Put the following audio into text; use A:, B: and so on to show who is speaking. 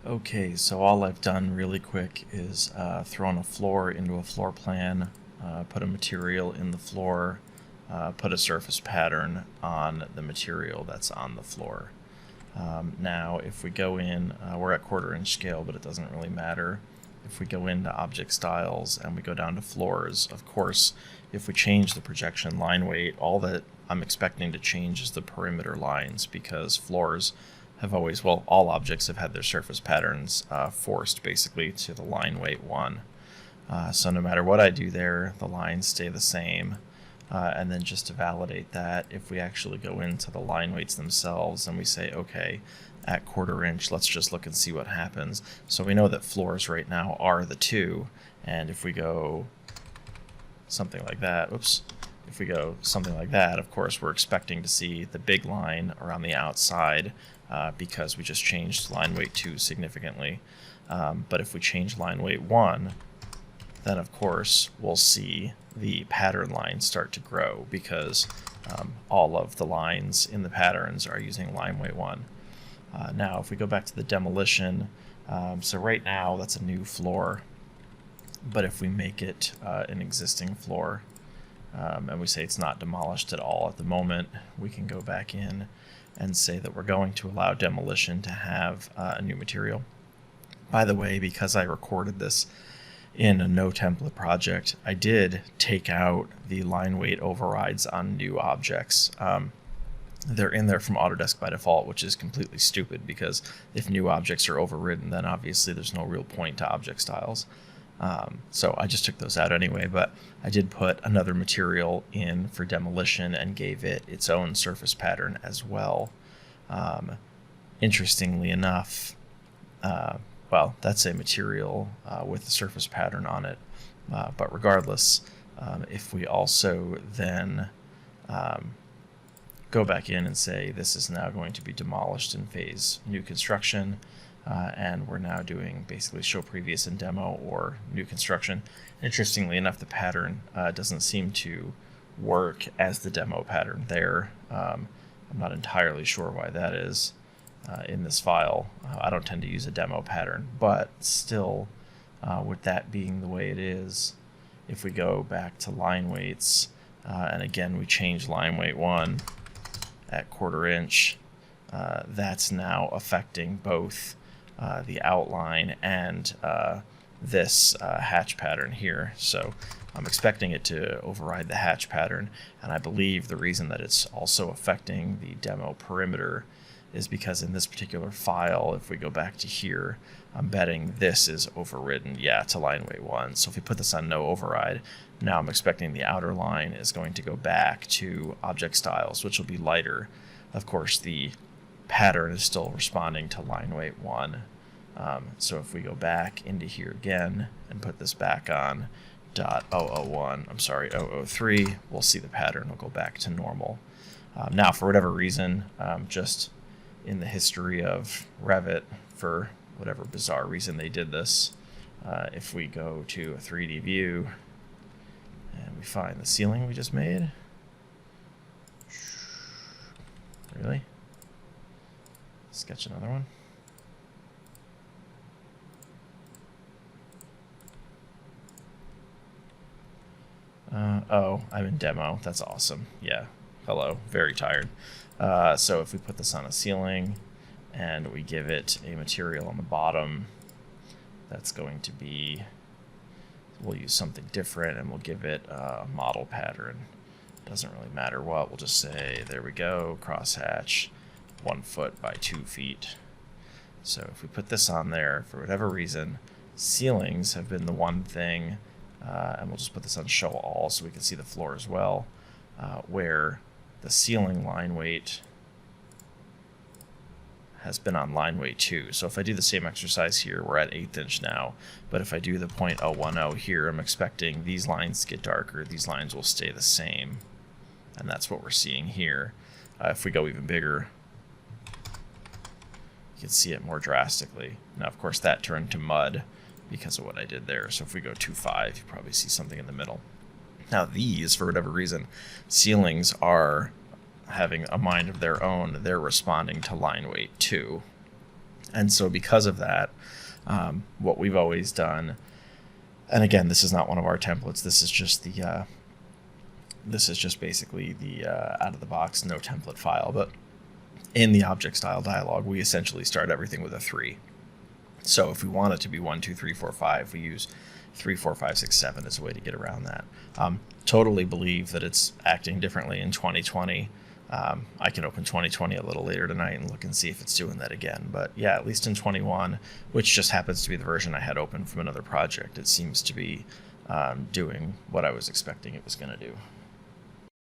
A: Okay, so all I've done really quick is thrown a floor into a floor plan, put a material in the floor, put a surface pattern on the material that's on the floor. Now, if we go in, we're at 1/4 inch scale, but it doesn't really matter. If we go into object styles and we go down to floors, of course, if we change the projection line weight, all that I'm expecting to change is the perimeter lines, because floors have always, well, all objects have had their surface patterns forced basically to the line weight 1. So no matter what I do there, the lines stay the same. And then just to validate that, if we actually go into the line weights themselves and we say, okay, at 1/4 inch, let's just look and see what happens. So we know that floors right now are the 2, and if we go something like that, if we go something like that, of course, we're expecting to see the big line around the outside because we just changed line weight 2 significantly. But if we change line weight 1, then of course we'll see the pattern lines start to grow, because all of the lines in the patterns are using line weight 1. Now if we go back to the demolition, so right now that's a new floor, but if we make it an existing floor, and we say it's not demolished at all at the moment, we can go back in and say that we're going to allow demolition to have a new material. By the way, because I recorded this in a no template project, I did take out the line weight overrides on new objects. They're in there from Autodesk by default, which is completely stupid, because if new objects are overridden, then obviously there's no real point to object styles. So I just took those out anyway, but I did put another material in for demolition and gave it its own surface pattern as well. Interestingly enough, well, that's a material with a surface pattern on it, but regardless, if we also then go back in and say this is now going to be demolished in phase new construction, and we're now doing basically show previous and demo or new construction. Interestingly enough, the pattern doesn't seem to work as the demo pattern there. I'm not entirely sure why that is in this file. I don't tend to use a demo pattern, but still, with that being the way it is, if we go back to line weights, and again we change line weight 1 at 1/4 inch, that's now affecting both the outline and this hatch pattern here. So I'm expecting it to override the hatch pattern, and I believe the reason that it's also affecting the demo perimeter is because in this particular file, if we go back to here, I'm betting this is overridden, to line weight 1. So if we put this on no override, now I'm expecting the outer line is going to go back to object styles, which will be lighter. Of course, the pattern is still responding to line weight 1. So if we go back into here again and put this back on .003, we'll see the pattern will go back to normal. Now, for whatever reason, just in the history of Revit, for whatever bizarre reason they did this, if we go to a 3D view and we find the ceiling we just made, really? Sketch another one. Oh, I'm in demo. That's awesome. Yeah. Hello. Very tired. So if we put this on a ceiling and we give it a material on the bottom, that's going to be, we'll use something different and we'll give it a model pattern. Doesn't really matter what. We'll just say, there we go, crosshatch, 1 foot by 2 feet. So if we put this on there, for whatever reason, ceilings have been the one thing, and we'll just put this on show all so we can see the floor as well, where the ceiling line weight has been on line weight 2. So if I do the same exercise here, we're at 1/8 inch now, but if I do the 0.010 here, I'm expecting these lines to get darker, these lines will stay the same, and that's what we're seeing here. If we go even bigger, you can see it more drastically. Now, of course, that turned to mud because of what I did there. So if we go 2.5, you probably see something in the middle. Now these, for whatever reason, ceilings are having a mind of their own. They're responding to line weight 2. And so because of that, what we've always done, and again, this is not one of our templates. This is just basically the out of the box, no template file. But in the object style dialog, we essentially start everything with a 3. So if we want it to be 1, 2, 3, 4, 5, we use 3, 4, 5, 6, 7 as a way to get around that. Totally believe that it's acting differently in 2020. I can open 2020 a little later tonight and look and see if it's doing that again. But yeah, at least in 21, which just happens to be the version I had open from another project, it seems to be doing what I was expecting it was going to do.